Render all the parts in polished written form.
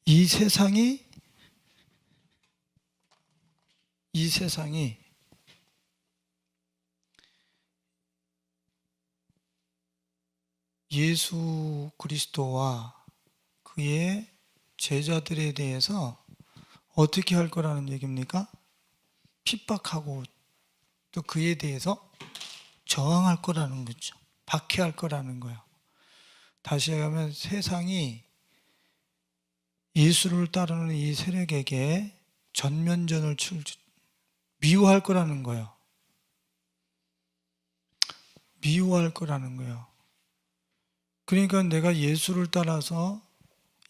이 세상이 예수 그리스도와 그의 제자들에 대해서 어떻게 할 거라는 얘기입니까? 핍박하고 또 그에 대해서 저항할 거라는 거죠. 박해할 거라는 거예요. 다시 얘기하면 세상이 예수를 따르는 이 세력에게 전면전을 미워할 거라는 거예요. 미워할 거라는 거예요. 그러니까 내가 예수를 따라서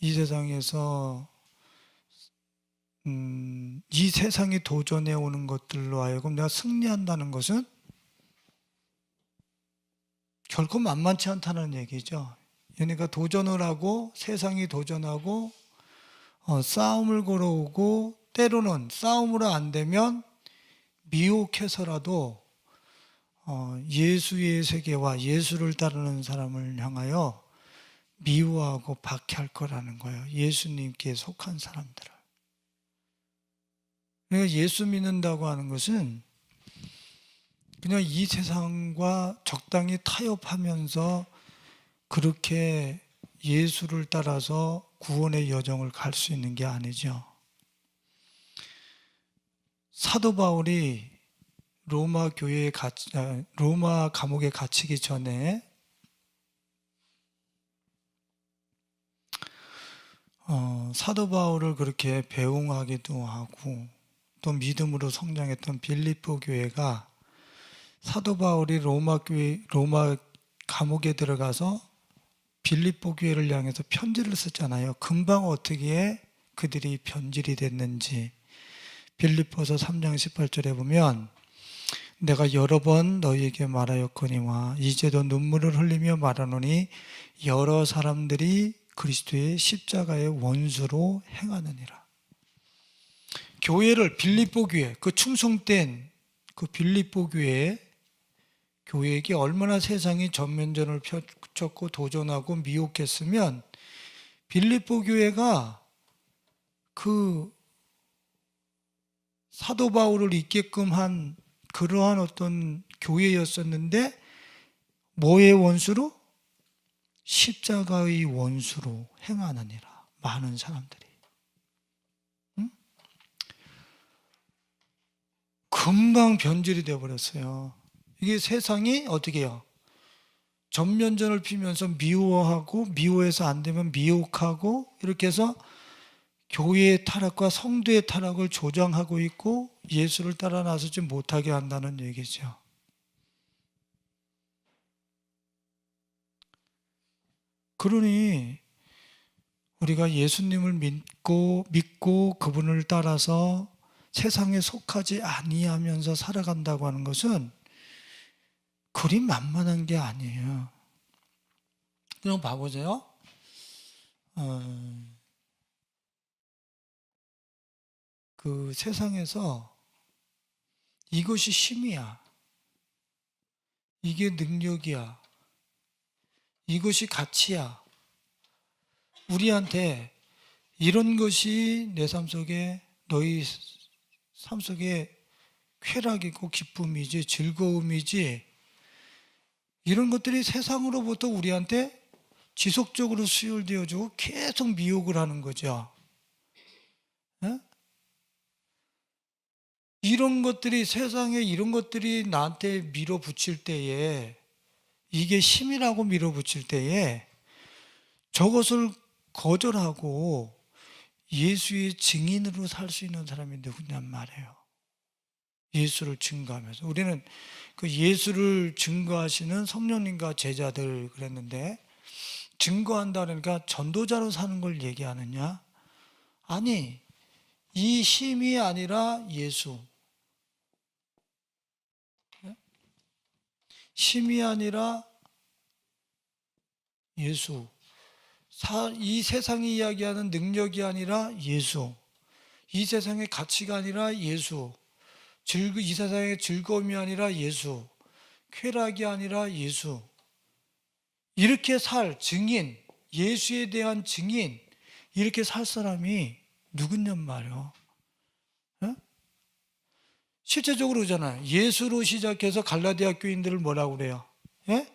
이 세상에서 이 세상이 도전해 오는 것들로 하여금 내가 승리한다는 것은 결코 만만치 않다는 얘기죠. 그러니까 도전을 하고 세상이 도전하고 싸움을 걸어오고 때로는 싸움으로 안 되면 미혹해서라도 예수의 세계와 예수를 따르는 사람을 향하여 미워하고 박해할 거라는 거예요. 예수님께 속한 사람들을. 그러니까 예수 믿는다고 하는 것은 그냥 이 세상과 적당히 타협하면서 그렇게 예수를 따라서 구원의 여정을 갈 수 있는 게 아니죠. 사도 바울이 로마 감옥에 갇히기 전에 사도 바울을 그렇게 배웅하기도 하고 또 믿음으로 성장했던 빌립보 교회가 사도 바울이 로마 감옥에 들어가서 빌립보 교회를 향해서 편지를 썼잖아요. 금방 어떻게 그들이 변질이 됐는지 빌립보서 3장 18절에 보면 내가 여러 번 너희에게 말하였거니와 이제도 눈물을 흘리며 말하노니 여러 사람들이 그리스도의 십자가의 원수로 행하느니라. 교회를 빌립보 교회, 그 충성된 그 빌립보 교회에게 얼마나 세상이 전면전을 펼쳤고 도전하고 미혹했으면 빌립보 교회가 그 사도 바울을 있게끔 한 그러한 어떤 교회였었는데 뭐의 원수로? 십자가의 원수로 행하느니라. 많은 사람들이. 응? 금방 변질이 되어버렸어요. 이게 세상이 어떻게 해요? 전면전을 피면서 미워하고 미워해서 안 되면 미혹하고 이렇게 해서 교회의 타락과 성도의 타락을 조장하고 있고 예수를 따라 나서지 못하게 한다는 얘기죠. 그러니 우리가 예수님을 믿고 그분을 따라서 세상에 속하지 아니하면서 살아간다고 하는 것은 그리 만만한 게 아니에요. 그럼 봐보세요. 그 세상에서 이것이 힘이야. 이게 능력이야. 이것이 가치야. 우리한테 이런 것이 내 삶 속에 너희 삶 속에 쾌락이고 기쁨이지 즐거움이지 이런 것들이 세상으로부터 우리한테 지속적으로 수혈되어주고 계속 미혹을 하는 거죠. 네? 이런 것들이 세상에 이런 것들이 나한테 밀어붙일 때에 이게 힘이라고 밀어붙일 때에 저것을 거절하고 예수의 증인으로 살 수 있는 사람이 누구냔 말이에요. 예수를 증거하면서 우리는 그 예수를 증거하시는 성령님과 제자들 그랬는데 증거한다 그러니까 전도자로 사는 걸 얘기하느냐? 아니, 이 힘이 아니라 예수. 힘이 아니라 예수. 이 세상이 이야기하는 능력이 아니라 예수. 이 세상의 가치가 아니라 예수. 이 세상의 즐거움이 아니라 예수. 쾌락이 아니라 예수. 이렇게 살 증인, 예수에 대한 증인, 이렇게 살 사람이 누군냔 말이요. 예? 실제적으로 그러잖아요. 예수로 시작해서 갈라디아 교인들을 뭐라고 그래요? 예?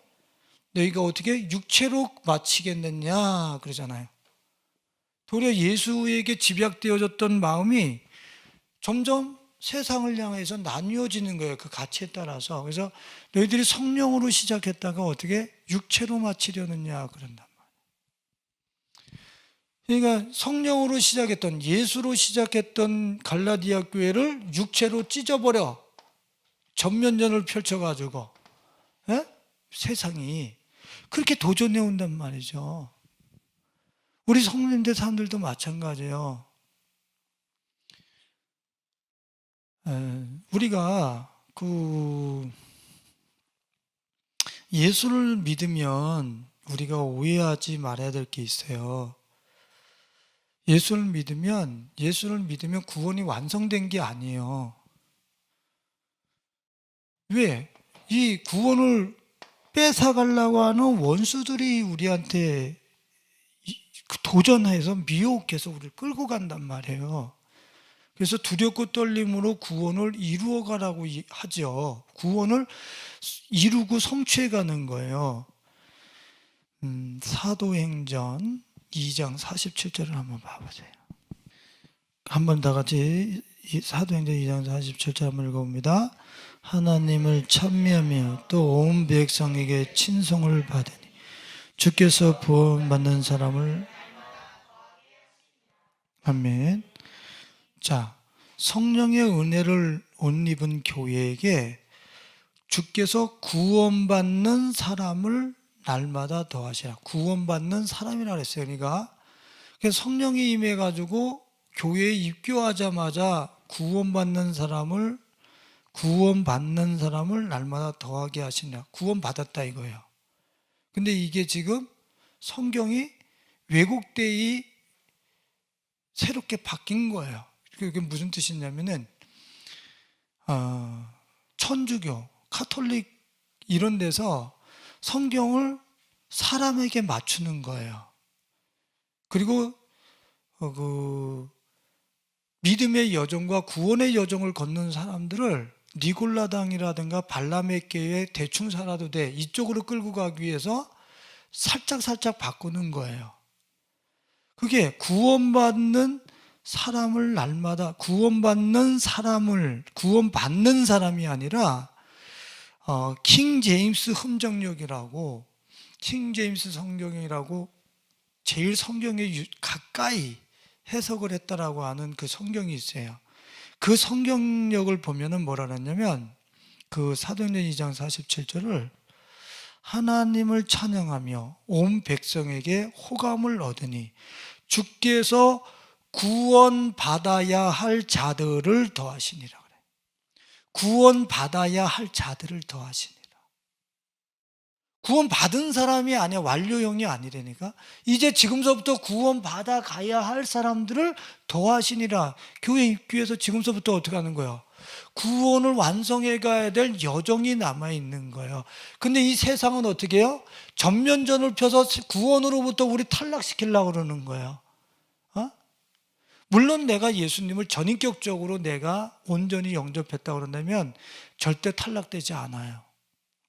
너희가 어떻게 육체로 마치겠느냐 그러잖아요. 도리어 예수에게 집약되어졌던 마음이 점점 세상을 향해서 나뉘어지는 거예요. 그 가치에 따라서. 그래서 너희들이 성령으로 시작했다가 어떻게 육체로 마치려느냐 그런단 말이에요. 그러니까 성령으로 시작했던, 예수로 시작했던 갈라디아 교회를 육체로 찢어버려 전면전을 펼쳐가지고, 예? 세상이 그렇게 도전해 온단 말이죠. 우리 성령대 사람들도 마찬가지예요. 우리가 예수를 믿으면 우리가 오해하지 말아야 될 게 있어요. 예수를 믿으면 구원이 완성된 게 아니에요. 왜? 이 구원을 뺏어가려고 하는 원수들이 우리한테 도전해서 미혹해서 우리를 끌고 간단 말이에요. 그래서 두렵고 떨림으로 구원을 이루어가라고 하죠. 구원을 이루고 성취해가는 거예요. 사도행전 2장 47절을 한번 봐보세요. 한번 다 같이 사도행전 2장 47절 한번 읽어봅니다. 하나님을 찬미하며 또 온 백성에게 친송을 받으니 주께서 구원받는 사람을 아멘. 자, 성령의 은혜를 옷 입은 교회에게 주께서 구원받는 사람을 날마다 더하시라. 구원받는 사람이라 그랬어요. 그러니까 성령이 임해가지고 교회에 입교하자마자 구원받는 사람을 날마다 더하게 하시냐. 구원받았다 이거예요. 근데 이게 지금 성경이 왜곡되이 새롭게 바뀐 거예요. 그게 무슨 뜻이냐면은 천주교, 카톨릭 이런 데서 성경을 사람에게 맞추는 거예요. 그리고 믿음의 여정과 구원의 여정을 걷는 사람들을 니골라당이라든가 발라메교에 대충 살아도 돼 이쪽으로 끌고 가기 위해서 살짝 바꾸는 거예요. 그게 구원받는 사람을 날마다 구원받는 사람이 아니라 킹 제임스 흠정역이라고 킹 제임스 성경이라고 제일 성경에 가까이 해석을 했다라고 하는 그 성경이 있어요. 그 성경역을 보면은 뭐라 그랬냐면 그 사도행전 2장 47절을 하나님을 찬양하며 온 백성에게 호감을 얻으니 주께서 구원받아야 할 자들을 더하시니라 그래. 구원받아야 할 자들을 더하시니라. 구원받은 사람이 아니야. 완료형이 아니라니까. 이제 지금서부터 구원받아 가야 할 사람들을 더하시니라. 교회 입교에서 지금서부터 어떻게 하는 거예요? 구원을 완성해 가야 될 여정이 남아있는 거예요. 근데 이 세상은 어떻게 해요? 전면전을 펴서 구원으로부터 우리 탈락시키려고 그러는 거예요. 물론 내가 예수님을 전인격적으로 내가 온전히 영접했다고 그런다면 절대 탈락되지 않아요.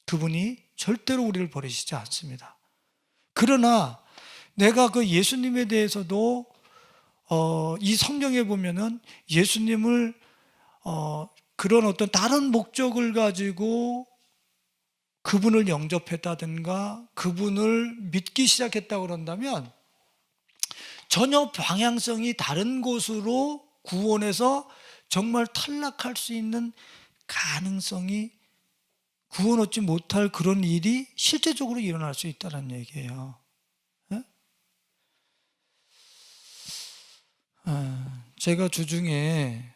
그분이 절대로 우리를 버리시지 않습니다. 그러나 내가 그 예수님에 대해서도 이 성경에 보면은 예수님을 그런 어떤 다른 목적을 가지고 그분을 영접했다든가 그분을 믿기 시작했다고 그런다면 전혀 방향성이 다른 곳으로 구원해서 정말 탈락할 수 있는 가능성이 구원 얻지 못할 그런 일이 실제적으로 일어날 수 있다는 얘기예요. 네? 제가 주중에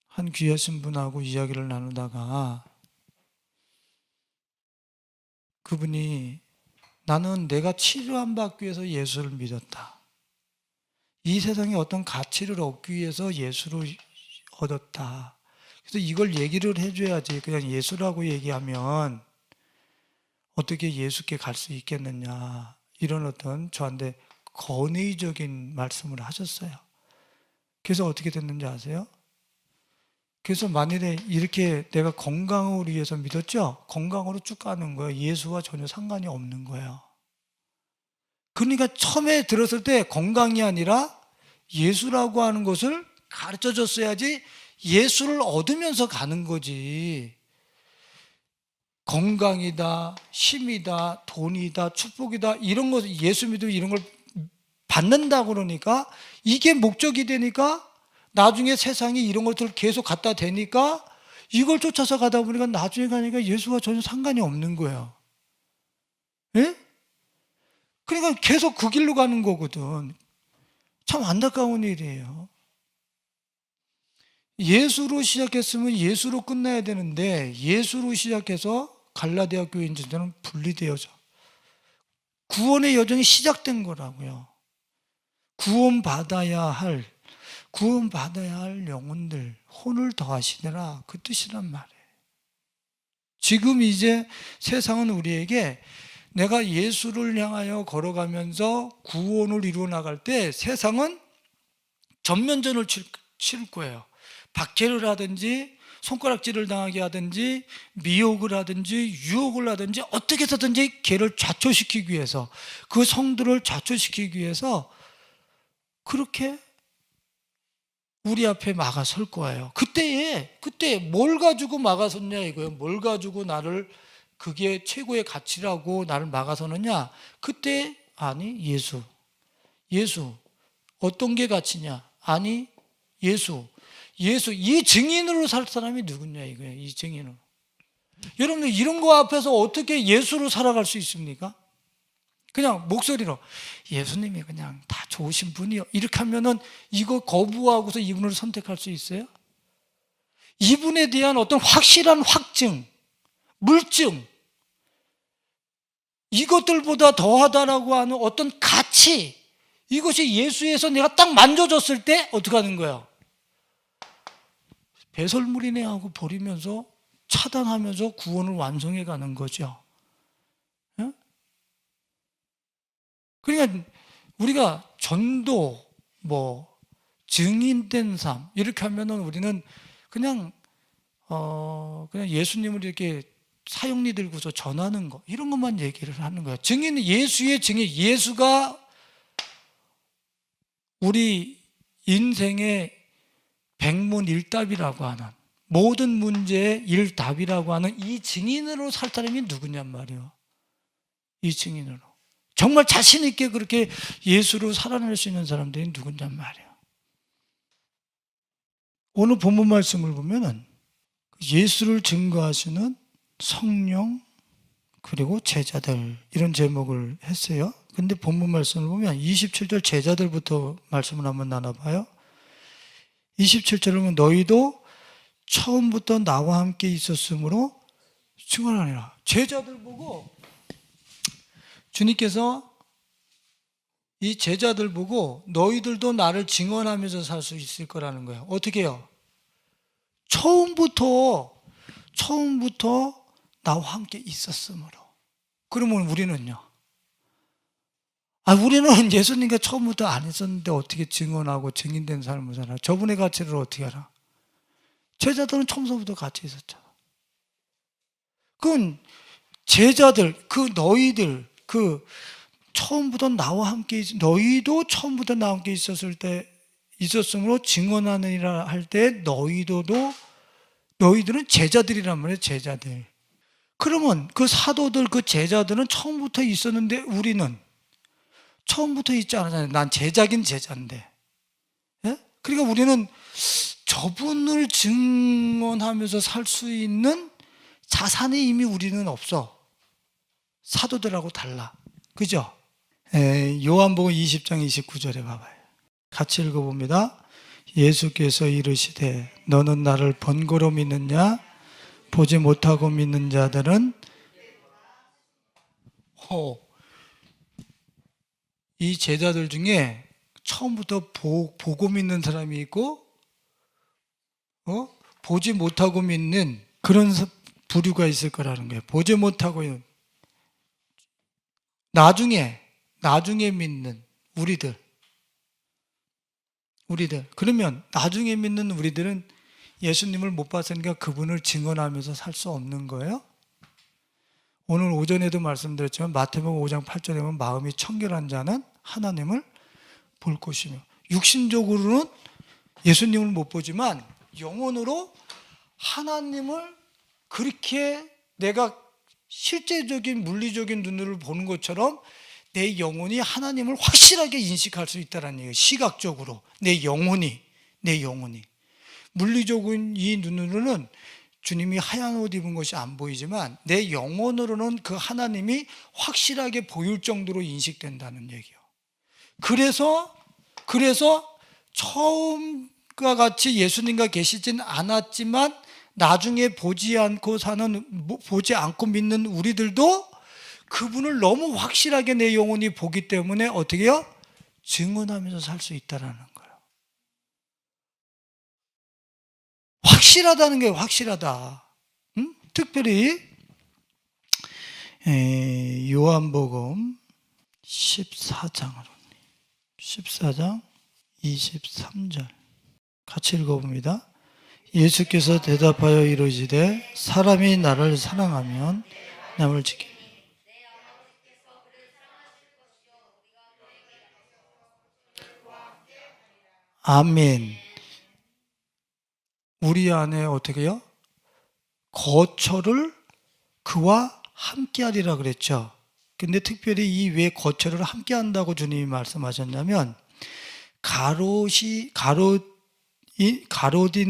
한 귀하신 분하고 이야기를 나누다가 그분이 나는 내가 치료 안 받기 위해서 예수를 믿었다. 이 세상에 어떤 가치를 얻기 위해서 예수를 얻었다. 그래서 이걸 얘기를 해줘야지. 그냥 예수라고 얘기하면 어떻게 예수께 갈 수 있겠느냐. 이런 어떤 저한테 권위적인 말씀을 하셨어요. 그래서 어떻게 됐는지 아세요? 그래서 만일에 이렇게 내가 건강을 위해서 믿었죠? 건강으로 쭉 가는 거예요. 예수와 전혀 상관이 없는 거예요. 그러니까 처음에 들었을 때 건강이 아니라 예수라고 하는 것을 가르쳐 줬어야지 예수를 얻으면서 가는 거지. 건강이다, 힘이다, 돈이다, 축복이다 이런 거 예수 믿으면 이런 걸 받는다 그러니까 이게 목적이 되니까 나중에 세상이 이런 것들을 계속 갖다 대니까 이걸 쫓아서 가다 보니까 나중에 가니까 예수와 전혀 상관이 없는 거예요. 예? 그러니까 계속 그 길로 가는 거거든. 참 안타까운 일이에요. 예수로 시작했으면 예수로 끝나야 되는데 예수로 시작해서 갈라디아 교인들은 분리되어져. 구원의 여정이 시작된 거라고요. 구원받아야 할 영혼들 혼을 더하시느라 그 뜻이란 말이에요. 지금 이제 세상은 우리에게 내가 예수를 향하여 걸어가면서 구원을 이루어 나갈 때 세상은 전면전을 칠 거예요. 박해를 하든지 손가락질을 당하게 하든지 미혹을 하든지 유혹을 하든지 어떻게 해서든지 걔를 좌초시키기 위해서 그 성도를 좌초시키기 위해서 그렇게 우리 앞에 막아설 거예요. 그때 뭘 가지고 막아섰냐 이거예요. 뭘 가지고 나를 그게 최고의 가치라고 나를 막아서느냐. 그때 아니 예수 어떤 게 가치냐. 아니 예수 이 증인으로 살 사람이 누구냐 이거예요. 이 증인으로. 여러분들 이런 거 앞에서 어떻게 예수로 살아갈 수 있습니까? 그냥 목소리로 예수님이 그냥 다 좋으신 분이요 이렇게 하면은 이거 거부하고서 이분을 선택할 수 있어요? 이분에 대한 어떤 확실한 확증, 물증, 이것들보다 더하다라고 하는 어떤 가치, 이것이 예수에서 내가 딱 만져졌을 때 어떻게 하는 거예요? 배설물이네 하고 버리면서 차단하면서 구원을 완성해 가는 거죠. 그러니까 우리가 전도, 증인된 삶 이렇게 하면은 우리는 그냥 예수님을 이렇게 사용리 들고서 전하는 거 이런 것만 얘기를 하는 거예요. 증인은 예수의 증인, 예수가 우리 인생의 백문일답이라고 하는 모든 문제의 일답이라고 하는 이 증인으로 살 사람이 누구냔 말이에요. 이 증인으로. 정말 자신 있게 그렇게 예수로 살아낼 수 있는 사람들이 누구냔 말이에요. 오늘 본문 말씀을 보면은 예수를 증거하시는 성령 그리고 제자들 이런 제목을 했어요. 근데 본문 말씀을 보면 27절 제자들부터 말씀을 한번 나눠봐요. 27절을 보면 너희도 처음부터 나와 함께 있었으므로 증언하리라. 제자들 보고 주님께서 이 제자들 보고 너희들도 나를 증언하면서 살 수 있을 거라는 거예요. 어떻게 해요? 처음부터 나와 함께 있었으므로. 그러면 우리는요? 우리는 예수님과 처음부터 안 있었는데 어떻게 증언하고 증인된 삶을 살아? 저분의 가치를 어떻게 알아? 제자들은 처음부터 같이 있었잖아. 그건 제자들, 너희들, 처음부터 나와 함께 너희도 처음부터 나와 함께 있었으므로 증언하느니라 할 때 너희들은 제자들이란 말이에요. 제자들. 그러면 그 사도들, 그 제자들은 처음부터 있었는데 우리는 처음부터 있지 않았잖아요. 난 제자긴 제자인데. 예? 그러니까 우리는 저분을 증언하면서 살 수 있는 자산이 이미 우리는 없어. 사도들하고 달라. 그죠? 요한복음 20장 29절에 봐봐요. 같이 읽어봅니다. 예수께서 이르시되 너는 나를 번거로 믿느냐? 보지 못하고 믿는 자들은 이 제자들 중에 처음부터 보고 믿는 사람이 있고 보지 못하고 믿는 그런 부류가 있을 거라는 거예요. 보지 못하고 나중에 믿는 우리들. 그러면 나중에 믿는 우리들은 예수님을 못 봤으니까 그분을 증언하면서 살 수 없는 거예요? 오늘 오전에도 말씀드렸지만 마태복음 5장 8절에 보면 마음이 청결한 자는 하나님을 볼 것이며, 육신적으로는 예수님을 못 보지만 영혼으로 하나님을 그렇게 내가 실제적인 물리적인 눈으로 보는 것처럼 내 영혼이 하나님을 확실하게 인식할 수 있다는 얘기예요. 시각적으로 내 영혼이 물리적인 이 눈으로는 주님이 하얀 옷 입은 것이 안 보이지만 내 영혼으로는 그 하나님이 확실하게 보일 정도로 인식된다는 얘기예요. 그래서 처음과 같이 예수님과 계시진 않았지만 나중에 보지 않고 믿는 우리들도 그분을 너무 확실하게 내 영혼이 보기 때문에 어떻게 해요? 증언하면서 살 수 있다는 거예요. 확실하다는 게 확실하다. 응? 특별히 요한복음 14장 23절 같이 읽어봅니다. 예수께서 대답하여 이르시되 사람이 나를 사랑하면 남을 지키니. 아멘. 우리 안에 어떻게 해요? 거처를 그와 함께하리라 그랬죠. 근데 특별히 이 왜 거처를 함께한다고 주님이 말씀하셨냐면 가롯인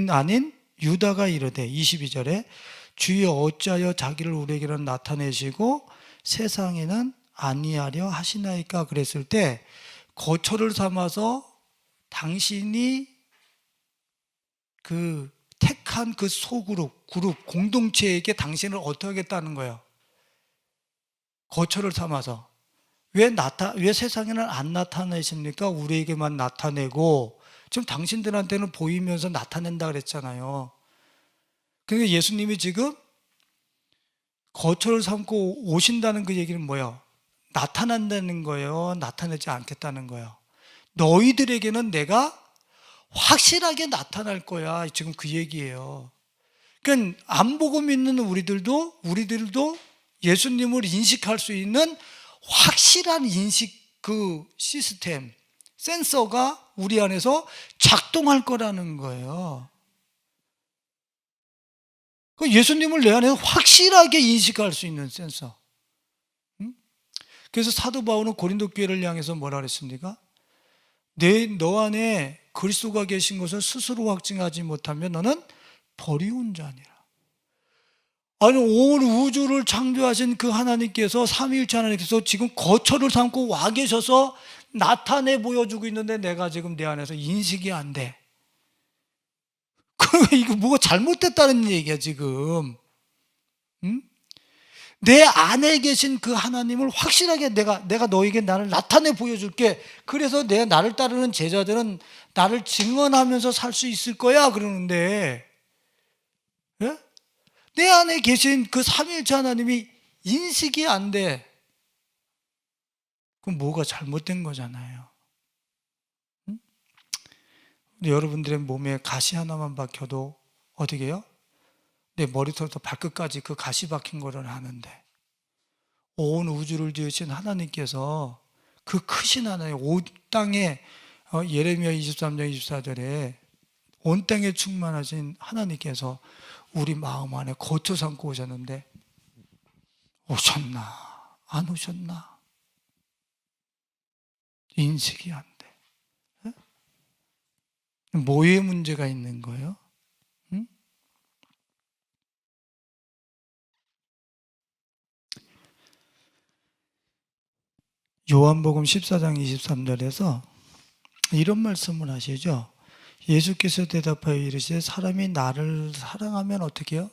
아닌 유다가 이르되 22절에 주여 어찌하여 자기를 우리에게로 나타내시고 세상에는 아니하려 하시나이까 그랬을 때 거처를 삼아서 당신이 그 택한 그 소그룹, 공동체에게 당신을 어떻게 하겠다는 거예요? 거처를 삼아서. 왜 세상에는 안 나타내십니까? 우리에게만 나타내고, 지금 당신들한테는 보이면서 나타낸다 그랬잖아요. 그러니까 예수님이 지금 거처를 삼고 오신다는 그 얘기는 뭐예요? 나타난다는 거예요? 나타내지 않겠다는 거예요? 너희들에게는 내가 확실하게 나타날 거야. 지금 그 얘기예요. 그러니까 안 보고 믿는 우리들도 예수님을 인식할 수 있는 확실한 인식 그 시스템, 센서가 우리 안에서 작동할 거라는 거예요. 예수님을 내 안에 확실하게 인식할 수 있는 센서. 그래서 사도 바울은 고린도 교회를 향해서 뭐라 그랬습니까? 너 안에 그리스도가 계신 것을 스스로 확증하지 못하면 너는 버리운 자니라. 아니 온 우주를 창조하신 그 하나님께서 삼위일체 하나님께서 지금 거처를 삼고 와 계셔서 나타내 보여주고 있는데 내가 지금 내 안에서 인식이 안 돼. 그러니까 이거 뭐가 잘못됐다는 얘기야 지금. 응? 내 안에 계신 그 하나님을 확실하게 내가 너에게 나를 나타내 보여줄게. 그래서 나를 따르는 제자들은 나를 증언하면서 살 수 있을 거야 그러는데, 예? 내 안에 계신 그 삼위일체 하나님이 인식이 안 돼. 그럼 뭐가 잘못된 거잖아요. 응? 여러분들의 몸에 가시 하나만 박혀도 어떻게 해요? 내 머리부터 발끝까지 그 가시 박힌 거를 아는데 온 우주를 지으신 하나님께서 그 크신 하나님 온 땅에 예레미야 23장 24절에 온 땅에 충만하신 하나님께서 우리 마음 안에 거처 삼고 오셨는데 오셨나 안 오셨나 인식이 안 돼. 뭐에 문제가 있는 거예요? 응? 요한복음 14장 23절에서 이런 말씀을 하시죠. 예수께서 대답하여 이르시되 사람이 나를 사랑하면 어떻게 해요?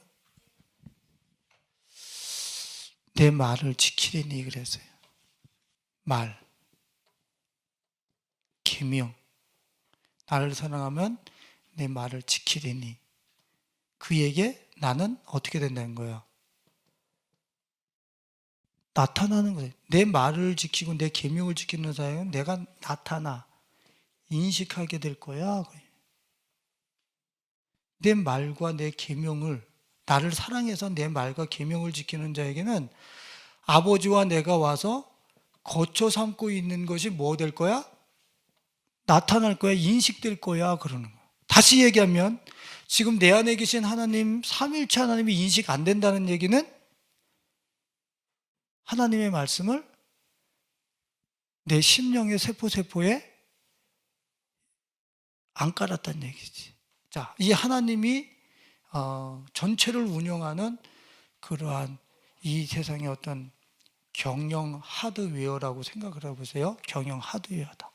내 말을 지키리니 그랬어요. 말, 계명. 나를 사랑하면 내 말을 지키리니 그에게 나는 어떻게 된다는 거예요? 나타나는 거예요. 내 말을 지키고 내 계명을 지키는 사람은 내가 나타나 인식하게 될 거야. 내 말과 내 계명을, 나를 사랑해서 내 말과 계명을 지키는 자에게는 아버지와 내가 와서 거쳐 삼고 있는 것이 뭐 될 거야? 나타날 거야, 인식될 거야, 그러는 거야. 다시 얘기하면 지금 내 안에 계신 하나님, 삼위일체 하나님이 인식 안 된다는 얘기는 하나님의 말씀을 내 심령의 세포에 안 깔았다는 얘기지. 자, 이 하나님이 전체를 운영하는 그러한 이 세상의 어떤 경영 하드웨어라고 생각을 해보세요. 경영 하드웨어다.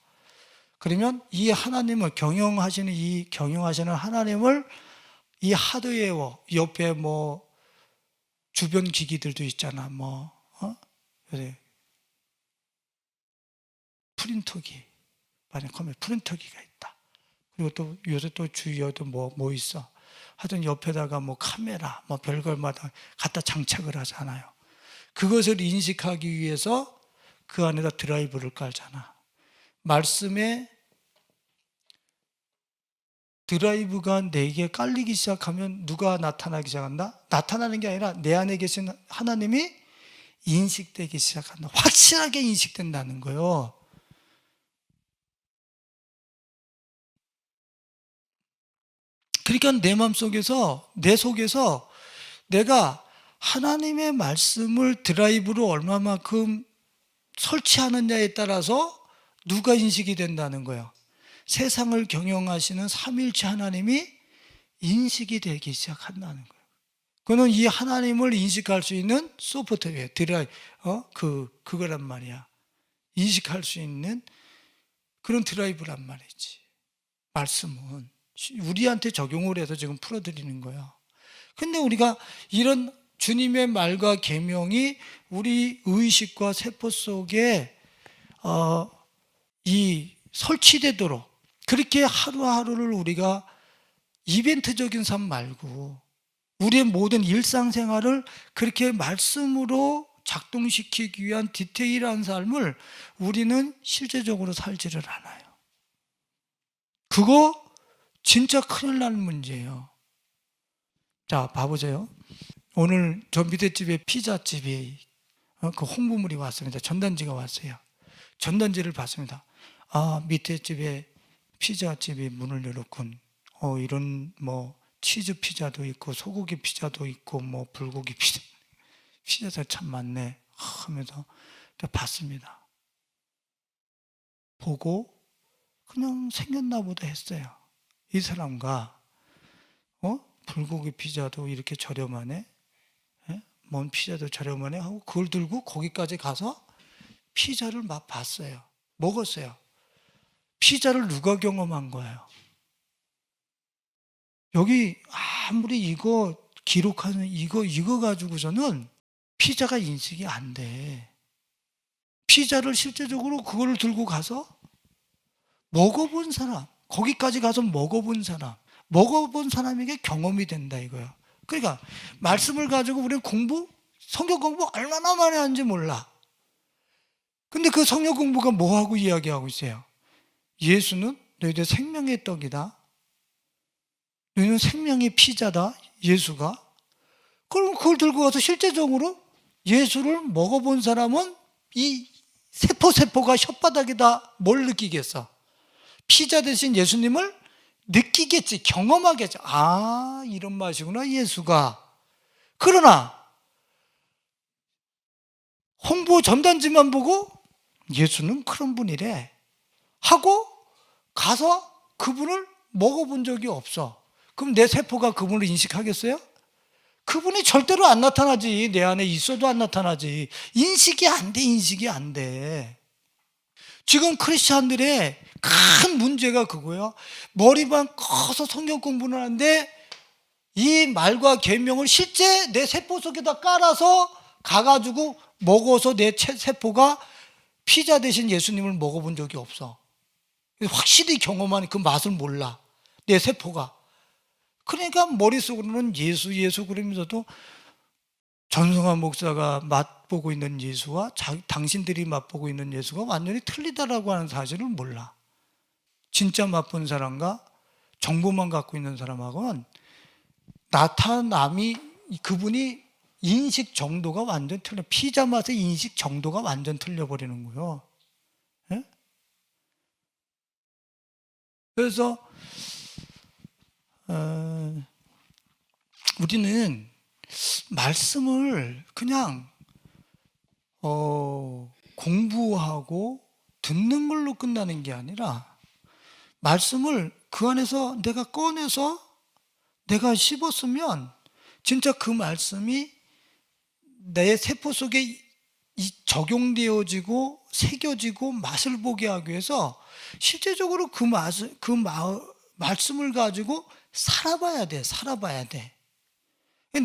그러면 이 하나님을 경영하시는 하나님을 이 하드웨어 옆에 뭐 주변 기기들도 있잖아. 그래. 프린터기, 만약 컴퓨터 프린터기가 있다. 그리고 또 요새 또 주위에도 뭐 있어. 하여튼 옆에다가 뭐 카메라, 뭐 별걸마다 갖다 장착을 하잖아요. 그것을 인식하기 위해서 그 안에다 드라이브를 깔잖아. 말씀에 드라이브가 내게 깔리기 시작하면 누가 나타나기 시작한다? 나타나는 게 아니라 내 안에 계신 하나님이 인식되기 시작한다. 확실하게 인식된다는 거예요. 그러니까 내 마음속에서, 내 속에서 내가 하나님의 말씀을 드라이브로 얼마만큼 설치하느냐에 따라서 누가 인식이 된다는 거예요. 세상을 경영하시는 삼위일체 하나님이 인식이 되기 시작한다는 거예요. 그는 이 하나님을 인식할 수 있는 소프트웨어, 그거란 말이야. 인식할 수 있는 그런 드라이브란 말이지. 말씀은 우리한테 적용을 해서 지금 풀어드리는 거야. 근데 우리가 이런 주님의 말과 계명이 우리 의식과 세포 속에 이 설치되도록 그렇게 하루하루를 우리가 이벤트적인 삶 말고 우리의 모든 일상생활을 그렇게 말씀으로 작동시키기 위한 디테일한 삶을 우리는 실제적으로 살지를 않아요. 그거 진짜 큰일 나는 문제예요. 자, 봐보세요. 오늘 저 밑에 집에 피자집이 그 홍보물이 왔습니다. 전단지가 왔어요. 전단지를 봤습니다. 아, 밑에 집에 피자집이 문을 열었군. 이런 뭐 치즈 피자도 있고 소고기 피자도 있고 뭐 불고기 피자가 참 많네 하면서 봤습니다. 보고 그냥 생겼나 보다 했어요. 이 사람과 불고기 피자도 이렇게 저렴하네, 뭔 피자도 저렴하네 하고 그걸 들고 거기까지 가서 피자를 막 봤어요. 먹었어요. 피자를 누가 경험한 거예요? 여기 아무리 이거 기록하는 이거 가지고서는 피자가 인식이 안 돼. 피자를 실제적으로 그걸 들고 가서 먹어본 사람, 거기까지 가서 먹어본 사람에게 경험이 된다 이거야. 그러니까 말씀을 가지고 우리는 성경 공부 얼마나 많이 하는지 몰라. 근데 그 성경 공부가 뭐하고 이야기하고 있어요? 예수는 너희들 생명의 떡이다. 너희는 생명의 피자다. 예수가. 그럼 그걸 들고 가서 실제적으로 예수를 먹어본 사람은 이 세포가 혓바닥에다 뭘 느끼겠어? 피자 대신 예수님을 느끼겠지, 경험하겠지. 아, 이런 맛이구나, 예수가. 그러나 홍보 전단지만 보고 예수는 그런 분이래 하고 가서 그분을 먹어본 적이 없어. 그럼 내 세포가 그분을 인식하겠어요? 그분이 절대로 안 나타나지. 내 안에 있어도 안 나타나지. 인식이 안 돼. 지금 크리스찬들의 큰 문제가 그거예요. 머리만 커서 성경 공부를 하는데 이 말과 계명을 실제 내 세포 속에다 깔아서 가가지고 먹어서 내 세포가 피자 대신 예수님을 먹어본 적이 없어. 확실히 경험하니 그 맛을 몰라, 내 세포가. 그러니까 머릿속으로는 예수 그러면서도 전승환 목사가 맛보고 있는 예수와 당신들이 맛보고 있는 예수가 완전히 틀리다라고 하는 사실을 몰라. 진짜 맛본 사람과 정보만 갖고 있는 사람하고는 나타남이, 그분이 인식 정도가 완전 틀려. 피자 맛의 인식 정도가 완전 틀려버리는 거예요. 예? 그래서 우리는 말씀을 그냥 공부하고 듣는 걸로 끝나는 게 아니라 말씀을 그 안에서 내가 꺼내서 내가 씹었으면 진짜 그 말씀이 내 세포 속에 적용되어지고 새겨지고 맛을 보게 하기 위해서 실제적으로 그 말씀을 가지고 살아봐야 돼.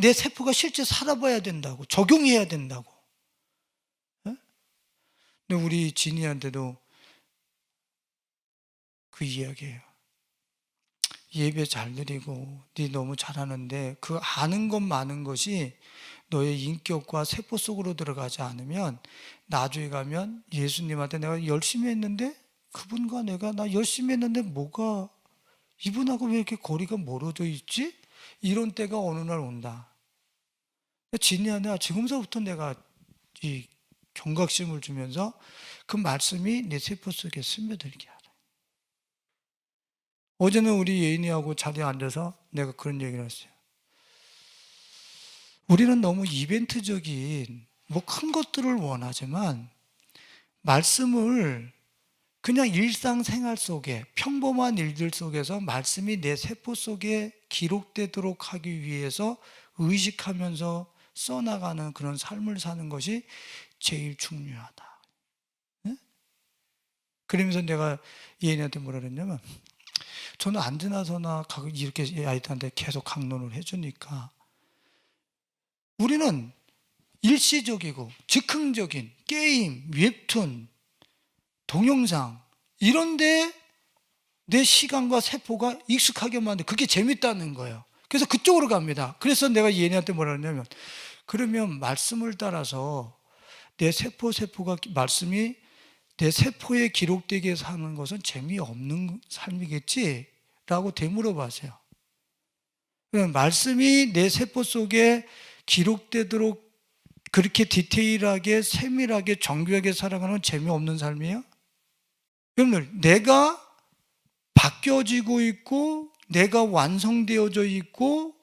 내 세포가 실제 살아봐야 된다고, 적용해야 된다고. 근데 우리 진이한테도 그 이야기예요. 예배 잘 드리고 네 너무 잘하는데 그 아는 것 많은 것이 너의 인격과 세포 속으로 들어가지 않으면 나중에 가면 예수님한테 내가 열심히 했는데 그분과 나 열심히 했는데 뭐가 이분하고 왜 이렇게 거리가 멀어져 있지? 이런 때가 어느 날 온다. 진이야, 지금서부터 내가 이 경각심을 주면서 그 말씀이 내 세포 속에 스며들게 하라. 어제는 우리 예인이하고 자리에 앉아서 내가 그런 얘기를 했어요. 우리는 너무 이벤트적인 큰 것들을 원하지만 말씀을 그냥 일상생활 속에 평범한 일들 속에서 말씀이 내 세포 속에 기록되도록 하기 위해서 의식하면서 써나가는 그런 삶을 사는 것이 제일 중요하다. 네? 그러면서 내가 예인이한테 뭐라 그랬냐면 저는 앉으나서나 이렇게 아이들한테 계속 강론을 해주니까 우리는 일시적이고 즉흥적인 게임, 웹툰, 동영상 이런데 내 시간과 세포가 익숙하게 만든 그게 재밌다는 거예요. 그래서 그쪽으로 갑니다. 그래서 내가 예인이한테 뭐라 그랬냐면 그러면 말씀을 따라서 내 세포가 말씀이 내 세포에 기록되게 사는 것은 재미없는 삶이겠지? 라고 되물어봤어요. 말씀이 내 세포 속에 기록되도록 그렇게 디테일하게 세밀하게 정교하게 살아가는 재미없는 삶이에요? 여러분들, 내가 바뀌어지고 있고 내가 완성되어져 있고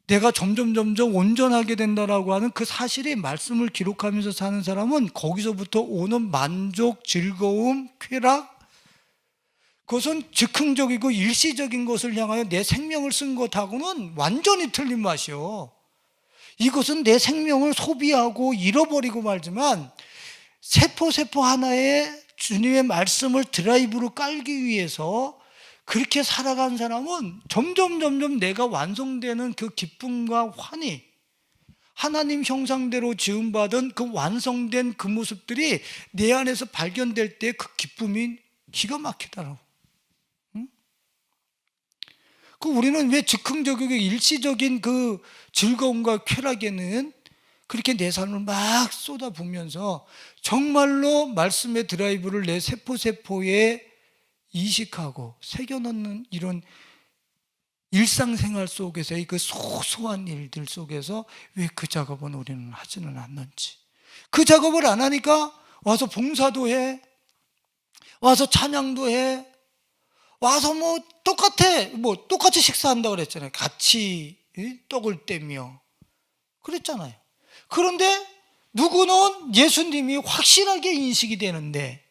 내가 점점 온전하게 된다라고 하는 그 사실이 말씀을 기록하면서 사는 사람은 거기서부터 오는 만족, 즐거움, 쾌락, 그것은 즉흥적이고 일시적인 것을 향하여 내 생명을 쓴 것하고는 완전히 틀린 맛이요. 이것은 내 생명을 소비하고 잃어버리고 말지만 세포 하나에 주님의 말씀을 드라이브로 깔기 위해서 그렇게 살아간 사람은 점점 내가 완성되는 그 기쁨과 환희, 하나님 형상대로 지음받은 그 완성된 그 모습들이 내 안에서 발견될 때 그 기쁨이 기가 막히더라고. 응? 우리는 왜 즉흥적이고 일시적인 그 즐거움과 쾌락에는 그렇게 내 삶을 막 쏟아부으면서 정말로 말씀의 드라이브를 내 세포에 이식하고 새겨넣는 이런 일상생활 속에서의 그 소소한 일들 속에서 왜 그 작업은 우리는 하지는 않는지. 그 작업을 안 하니까 와서 봉사도 해, 와서 찬양도 해, 와서 똑같이 식사한다고 그랬잖아요. 같이 떡을 떼며 그랬잖아요. 그런데 누구는 예수님이 확실하게 인식이 되는데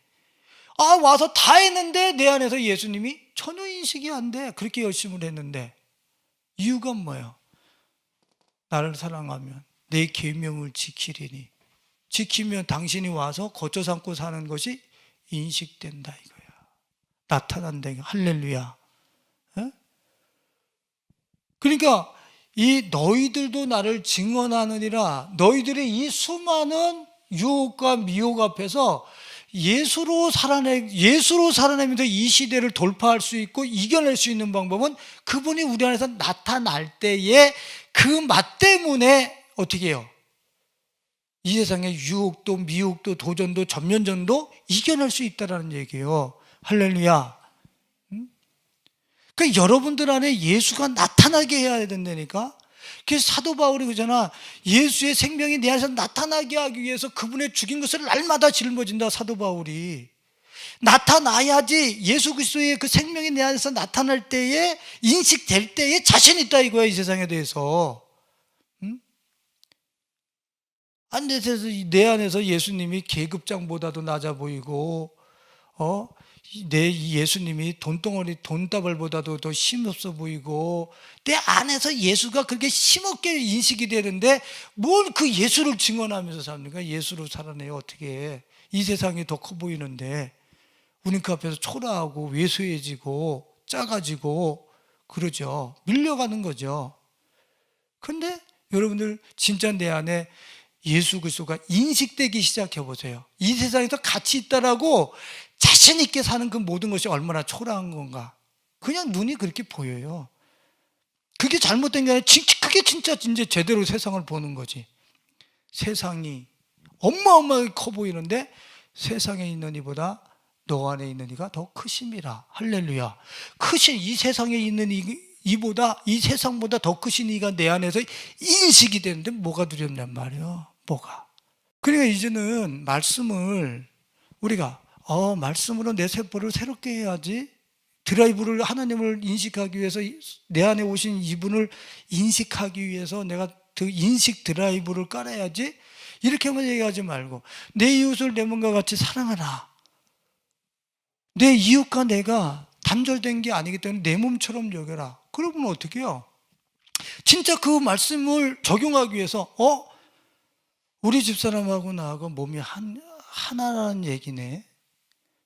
와서 다 했는데 내 안에서 예수님이 전혀 인식이 안 돼. 그렇게 열심히 했는데 이유가 뭐예요? 나를 사랑하면 내 계명을 지키리니 지키면 당신이 와서 거처 삼고 사는 것이 인식된다 이거야. 나타난다 이거. 할렐루야. 에? 그러니까 이 너희들도 나를 증언하느니라. 너희들의 이 수많은 유혹과 미혹 앞에서 예수로 살아내면서 이 시대를 돌파할 수 있고 이겨낼 수 있는 방법은 그분이 우리 안에서 나타날 때에 그 맛 때문에 어떻게 해요? 이 세상의 유혹도 미혹도 도전도 전면전도 이겨낼 수 있다는 얘기예요. 할렐루야. 그러니까 여러분들 안에 예수가 나타나게 해야 된다니까. 그래서 사도 바울이 그러잖아. 예수의 생명이 내 안에서 나타나게 하기 위해서 그분의 죽인 것을 날마다 짊어진다. 사도 바울이 나타나야지 예수 그리스도의 그 생명이 내 안에서 나타날 때에 인식될 때에 자신 있다 이거야. 이 세상에 대해서. 내 안에서 예수님이 계급장보다도 낮아 보이고, 내 예수님이 돈덩어리 돈다발보다도 더 힘없어 보이고, 내 안에서 예수가 그렇게 힘없게 인식이 되는데 뭘 그 예수를 증언하면서 삽니까? 예수로 살아내요. 어떻게 해? 이 세상이 더 커 보이는데 우린 그 앞에서 초라하고 왜소해지고 작아지고 그러죠. 밀려가는 거죠. 근데 여러분들 진짜 내 안에 예수 그리스도가 인식되기 시작해 보세요. 이 세상에서 가치 있다라고 자신 있게 사는 그 모든 것이 얼마나 초라한 건가. 그냥 눈이 그렇게 보여요. 그게 잘못된 게 아니라 그게 진짜 제대로 세상을 보는 거지. 세상이 어마어마하게 커 보이는데 세상에 있는 이보다 너 안에 있는 이가 더 크심이라. 할렐루야. 크신 이 세상에 있는 이보다, 이 세상보다 더 크신 이가 내 안에서 인식이 되는데 뭐가 두렵냔 말이에요. 뭐가. 그러니까 이제는 말씀을 우리가 말씀으로 내 세포를 새롭게 해야지. 드라이브를 하나님을 인식하기 위해서 내 안에 오신 이분을 인식하기 위해서 내가 그 인식 드라이브를 깔아야지. 이렇게만 얘기하지 말고 내 이웃을 내 몸과 같이 사랑하라. 내 이웃과 내가 단절된 게 아니기 때문에 내 몸처럼 여겨라. 그러면 어떻게 해요? 진짜 그 말씀을 적용하기 위해서 우리 집사람하고 나하고 몸이 하나라는 얘기네.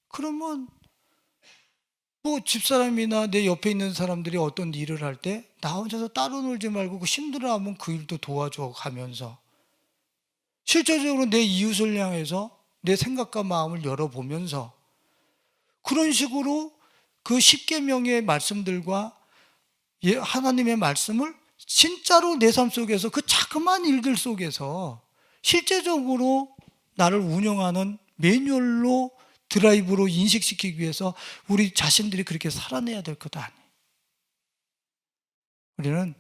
그러면 뭐 집사람이나 내 옆에 있는 사람들이 어떤 일을 할 때 나 혼자서 따로 놀지 말고 힘들어하면 그 일도 도와줘 가면서 실제적으로 내 이웃을 향해서 내 생각과 마음을 열어보면서 그런 식으로 그 10계명의 말씀들과 하나님의 말씀을 진짜로 내 삶 속에서 그 자그마한 일들 속에서 실제적으로 나를 운영하는 매뉴얼로 드라이브로 인식시키기 위해서 우리 자신들이 그렇게 살아내야 될 것 아니에요. 우리는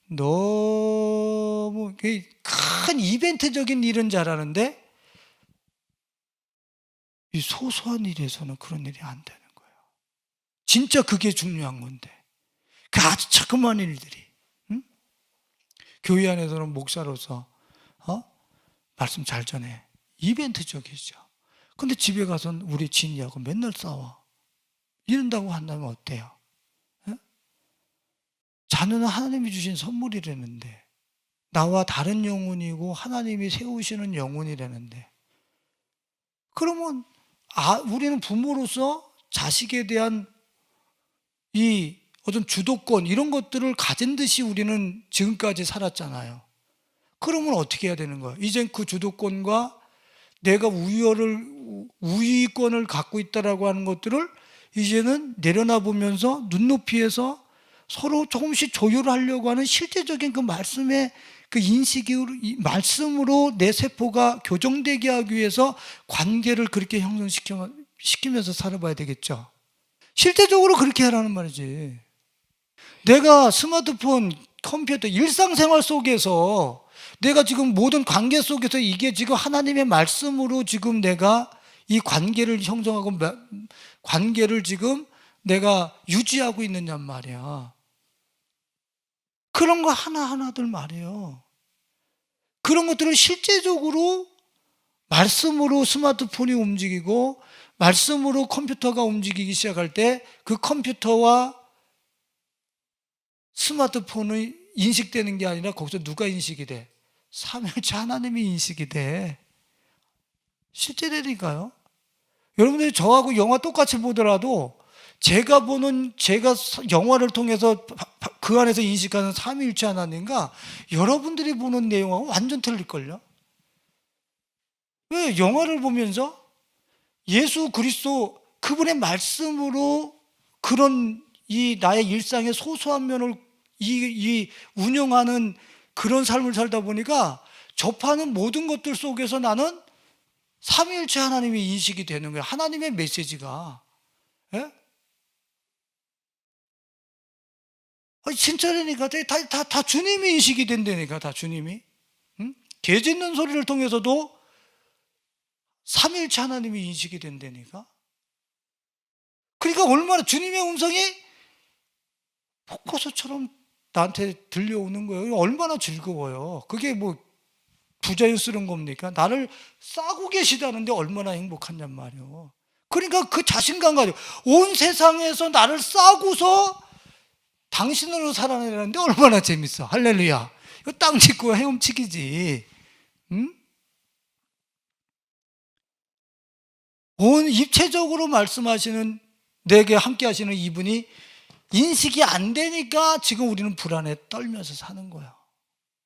너무 큰 이벤트적인 일은 잘하는데 이 소소한 일에서는 그런 일이 안 되는 거예요. 진짜 그게 중요한 건데 그 아주 자그마한 일들이 교회 안에서는 목사로서 말씀 잘 전해 이벤트적이죠. 근데 집에 가서는 우리 진이하고 맨날 싸워. 이런다고 한다면 어때요? 자녀는 하나님이 주신 선물이라는데 나와 다른 영혼이고 하나님이 세우시는 영혼이라는데 그러면 우리는 부모로서 자식에 대한 이 어떤 주도권 이런 것들을 가진 듯이 우리는 지금까지 살았잖아요. 그러면 어떻게 해야 되는 거예요? 이젠 그 주도권과 내가 우위권을 갖고 있다라고 하는 것들을 이제는 내려놔 보면서 눈높이에서 서로 조금씩 조율하려고 하는 실제적인 그 말씀의 그 말씀으로 내 세포가 교정되게 하기 위해서 관계를 그렇게 형성시키면서 살아봐야 되겠죠. 실제적으로 그렇게 하라는 말이지. 내가 스마트폰, 컴퓨터, 일상생활 속에서 내가 지금 모든 관계 속에서 이게 지금 하나님의 말씀으로 지금 내가 이 관계를 형성하고 관계를 지금 내가 유지하고 있느냔 말이야. 그런 거 하나하나들 말이에요. 그런 것들을 실제적으로 말씀으로 스마트폰이 움직이고 말씀으로 컴퓨터가 움직이기 시작할 때 그 컴퓨터와 스마트폰이 인식되는 게 아니라 거기서 누가 인식이 돼? 삼위일체 하나님이 인식이 돼. 실제라니까요. 여러분들이 저하고 영화 똑같이 보더라도 제가 영화를 통해서 그 안에서 인식하는 삼위일체 하나님과 여러분들이 보는 내용하고 완전 틀릴걸요. 왜? 영화를 보면서 예수 그리스도 그분의 말씀으로 그런 이 나의 일상의 소소한 면을 이 운영하는 그런 삶을 살다 보니까 접하는 모든 것들 속에서 나는 삼위일체 하나님이 인식이 되는 거예요. 하나님의 메시지가. 예? 진짜라니까. 다 주님이 인식이 된다니까. 다 주님이. 응? 개 짖는 소리를 통해서도 삼위일체 하나님이 인식이 된다니까. 그러니까 얼마나 주님의 음성이 포커스처럼 나한테 들려오는 거예요. 얼마나 즐거워요. 그게 뭐 부자유스러운 겁니까? 나를 싸고 계시다는데 얼마나 행복하냔 말이에요. 그러니까 그 자신감 가지고 온 세상에서 나를 싸고서 당신으로 살아내는데 얼마나 재밌어. 할렐루야. 이거 땅 짚고 헤엄치기지. 응? 온 입체적으로 말씀하시는, 내게 함께 하시는 이분이 인식이 안 되니까 지금 우리는 불안에 떨면서 사는 거예요.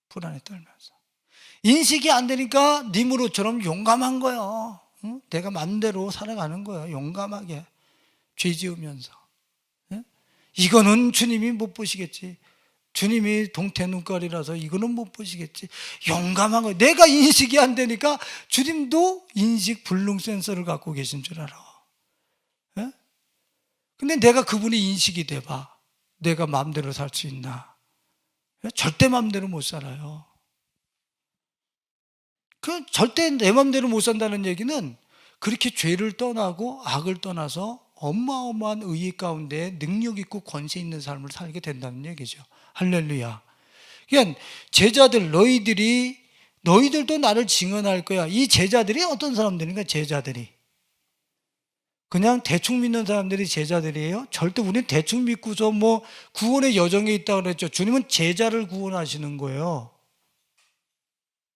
불안에 떨면서. 인식이 안 되니까 니무롯처럼 용감한 거예요. 응? 내가 맘대로 살아가는 거예요. 용감하게. 죄 지으면서. 응? 이거는 주님이 못 보시겠지. 주님이 동태 눈깔이라서 이거는 못 보시겠지. 용감한 거예요. 내가 인식이 안 되니까 주님도 인식 불능 센서를 갖고 계신 줄 알아. 예? 근데 내가 그분이 인식이 돼봐. 내가 마음대로 살 수 있나? 절대 마음대로 못 살아요. 그 절대 내 마음대로 못 산다는 얘기는 그렇게 죄를 떠나고 악을 떠나서 어마어마한 의의 가운데 능력 있고 권세 있는 삶을 살게 된다는 얘기죠. 할렐루야. 그러니까 제자들, 너희들도 나를 증언할 거야. 이 제자들이 어떤 사람들인가? 제자들이 그냥 대충 믿는 사람들이 제자들이에요? 절대 우리는 대충 믿고서 뭐 구원의 여정에 있다고 그랬죠. 주님은 제자를 구원하시는 거예요.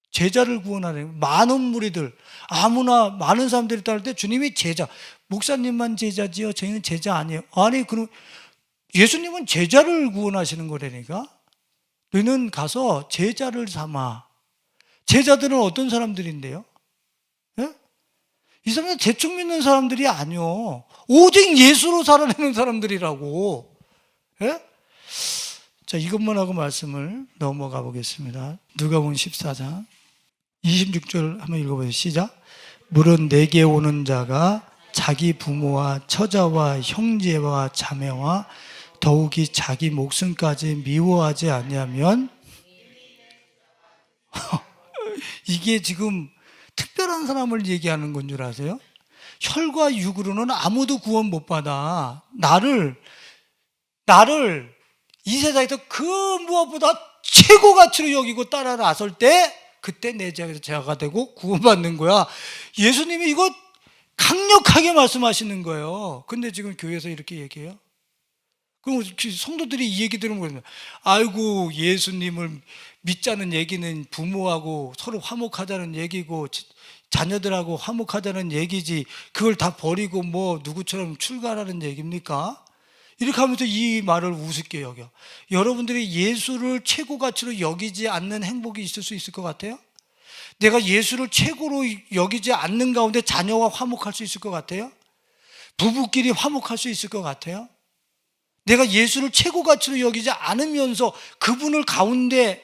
제자를 구원하는, 많은 무리들, 아무나 많은 사람들이 따를 때 주님이 제자, 목사님만 제자지요? 저희는 제자 아니에요. 아니, 그럼 예수님은 제자를 구원하시는 거라니까. 너희는 가서 제자를 삼아. 제자들은 어떤 사람들인데요? 예? 이 사람들은 대충 믿는 사람들이 아니요. 오직 예수로 살아내는 사람들이라고. 예? 자, 이것만 하고 말씀을 넘어가 보겠습니다. 누가복음 14장 26절 한번 읽어보세요. 시작. 물은 내게 오는 자가 자기 부모와 처자와 형제와 자매와 더욱이 자기 목숨까지 미워하지 아니하면 이게 지금 특별한 사람을 얘기하는 건 줄 아세요? 혈과 육으로는 아무도 구원 못 받아. 나를 이 세상에서 그 무엇보다 최고 가치로 여기고 따라 나설 때 그때 내 자가 되고 구원받는 거야. 예수님이 이거 강력하게 말씀하시는 거예요. 근데 지금 교회에서 이렇게 얘기해요. 그럼 성도들이 이 얘기 들으면 아이고 예수님을 믿자는 얘기는 부모하고 서로 화목하자는 얘기고 자녀들하고 화목하자는 얘기지 그걸 다 버리고 뭐 누구처럼 출가하라는 얘기입니까? 이렇게 하면서 이 말을 우습게 여겨. 여러분들이 예수를 최고 가치로 여기지 않는 행복이 있을 수 있을 것 같아요? 내가 예수를 최고로 여기지 않는 가운데 자녀와 화목할 수 있을 것 같아요? 부부끼리 화목할 수 있을 것 같아요? 내가 예수를 최고 가치로 여기지 않으면서 그분을 가운데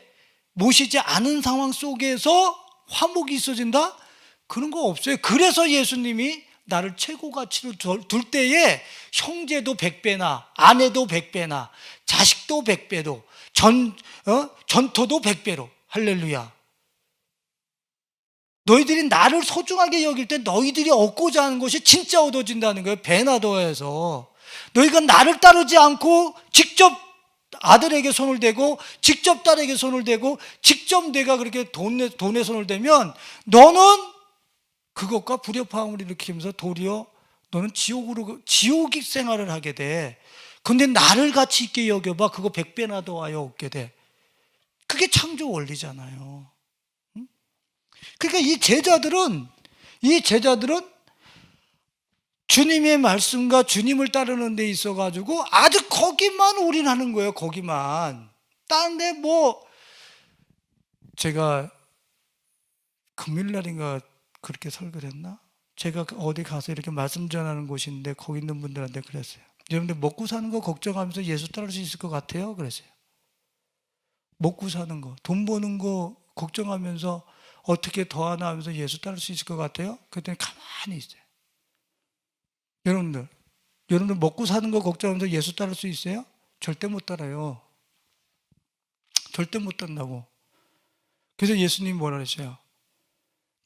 모시지 않은 상황 속에서 화목이 있어진다? 그런 거 없어요. 그래서 예수님이 나를 최고 가치로 둘 때에 형제도 100배나 아내도 100배나 자식도 100배도 전토도 100배로. 할렐루야. 너희들이 나를 소중하게 여길 때 너희들이 얻고자 하는 것이 진짜 얻어진다는 거예요. 배나 더해서. 너희가 나를 따르지 않고 직접 아들에게 손을 대고 직접 딸에게 손을 대고 직접 내가 그렇게 돈에 손을 대면 너는 그것과 불협화음을 일으키면서 도리어 너는 지옥 생활을 하게 돼. 근데 나를 가치 있게 여겨봐. 그거 100배나 더하여 얻게 돼. 그게 창조 원리잖아요. 그러니까 이 제자들은 주님의 말씀과 주님을 따르는 데 있어가지고 아주 거기만 올인하는 거예요. 거기만. 다른 데 뭐 제가 금요일날인가 그렇게 설교를 했나? 제가 어디 가서 이렇게 말씀 전하는 곳인데 거기 있는 분들한테 그랬어요. 여러분들 먹고 사는 거 걱정하면서 예수 따를 수 있을 것 같아요? 그랬어요. 먹고 사는 거, 돈 버는 거 걱정하면서 어떻게 더 하나 하면서 예수 따를 수 있을 것 같아요? 그랬더니 가만히 있어요. 여러분들 먹고 사는 거 걱정하면서 예수 따를 수 있어요? 절대 못 따라요. 절대 못 따른다고. 그래서 예수님이 뭐라 그러셔요?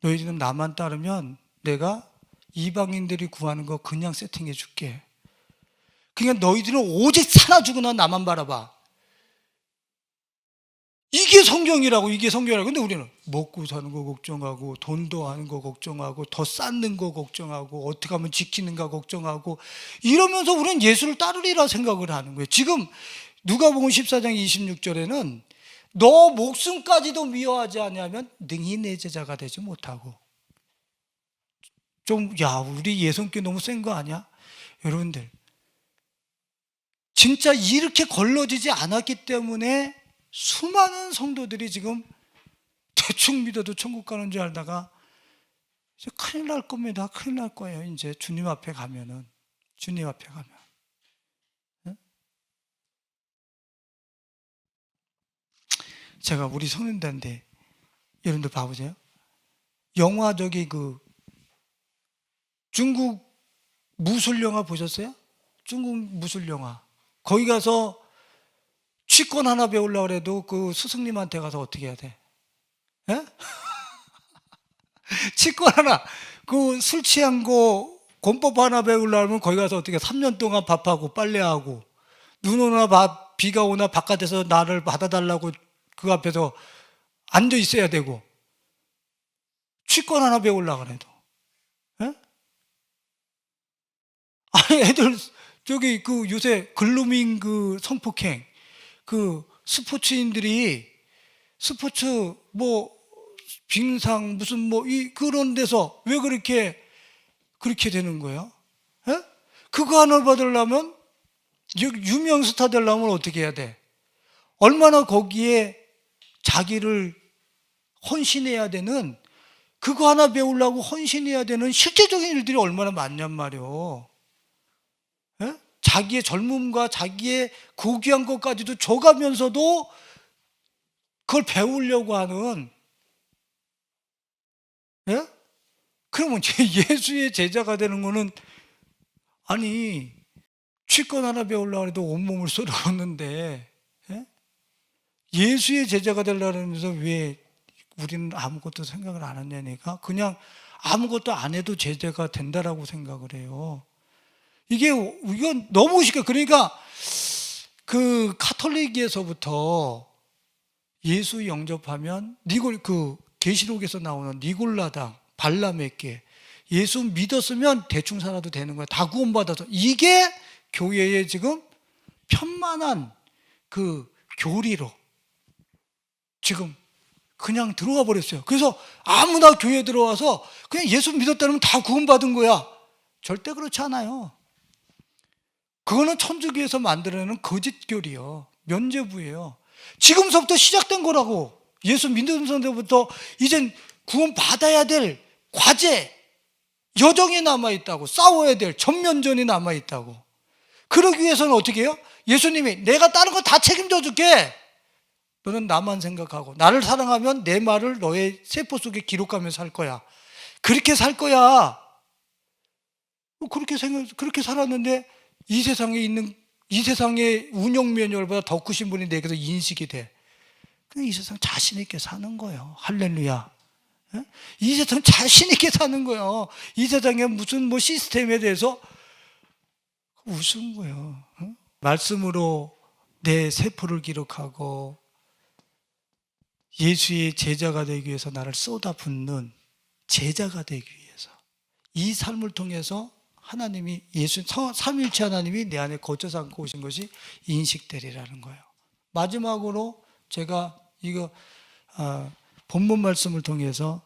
너희들은 나만 따르면 내가 이방인들이 구하는 거 그냥 세팅해 줄게. 그러니까 너희들은 오직 사나 죽으나 나만 바라봐. 이게 성경이라고. 근데 우리는 먹고 사는 거 걱정하고, 돈도 하는 거 걱정하고, 더 쌓는 거 걱정하고, 어떻게 하면 지키는가 걱정하고, 이러면서 우리는 예수를 따르리라 생각을 하는 거예요. 지금 누가복음 14장 26절에는 너 목숨까지도 미워하지 않으면 능히 내 제자가 되지 못하고. 우리 예성기 너무 센 거 아니야? 여러분들, 진짜 이렇게 걸러지지 않았기 때문에 수많은 성도들이 지금 대충 믿어도 천국 가는 줄 알다가 이제 큰일 날 겁니다. 큰일 날 거예요. 이제 주님 앞에 가면은. 응? 제가 우리 성인들한테 여러분들 봐보세요. 영화 중국 무술 영화 보셨어요? 중국 무술 영화. 거기 가서 취권 하나 배우려고 해도 그 스승님한테 가서 어떻게 해야 돼? 예? 취권 하나, 그 술 취한 거 권법 하나 배우려면 거기 가서 어떻게 3년 동안 밥하고 빨래하고, 눈 오나 비가 오나 바깥에서 나를 받아달라고 그 앞에서 앉아 있어야 되고, 취권 하나 배우려고 해도. 예? 아니, 애들 요새 글루밍 성폭행, 스포츠인들이 스포츠 빙상 무슨 그런 데서 왜 그렇게 되는 거예요? 에? 그거 하나 받으려면, 유명 스타 되려면 어떻게 해야 돼? 얼마나 거기에 자기를 헌신해야 되는, 그거 하나 배우려고 헌신해야 되는 실제적인 일들이 얼마나 많냔 말이에요. 에? 자기의 젊음과 자기의 고귀한 것까지도 줘가면서도 그걸 배우려고 하는. 예? 그러면 예수의 제자가 되는 거는, 아니, 취권 하나 배우려고 해도 온몸을 쏟아붓는데, 예? 예수의 제자가 되려고 하면서 왜 우리는 아무것도 생각을 안 하냐니까? 그냥 아무것도 안 해도 제자가 된다라고 생각을 해요. 이건 너무 쉽게. 그러니까 그 카톨릭에서부터 예수 영접하면 계시록에서 나오는 니골라당, 발람에게 예수 믿었으면 대충 살아도 되는 거야. 다 구원받아서. 이게 교회의 지금 편만한 교리로 지금 그냥 들어와 버렸어요. 그래서 아무나 교회 들어와서 그냥 예수 믿었다면 다 구원받은 거야. 절대 그렇지 않아요. 그거는 천주교에서 만들어내는 거짓교리요. 면죄부예요. 지금서부터 시작된 거라고. 예수 믿으면서부터 이젠 구원받아야 될 과제, 여정이 남아있다고. 싸워야 될 전면전이 남아있다고. 그러기 위해서는 어떻게 해요? 예수님이 내가 다른 거 다 책임져 줄게. 너는 나만 생각하고 나를 사랑하면 내 말을 너의 세포 속에 기록하면서 살 거야. 그렇게 살 거야. 그렇게 살았는데 이 세상의 운영 매뉴얼보다 더 크신 분이 내게서 인식이 돼. 이 세상 자신 있게 사는 거예요. 할렐루야. 이 세상 자신 있게 사는 거예요. 이 세상에 무슨 시스템에 대해서 우스운 거예요. 말씀으로 내 세포를 기록하고 예수의 제자가 되기 위해서 나를 쏟아붓는 제자가 되기 위해서 이 삶을 통해서 하나님이 삼위일체 하나님이 내 안에 거쳐서 안고 오신 것이 인식되리라는 거예요. 마지막으로 제가 본문 말씀을 통해서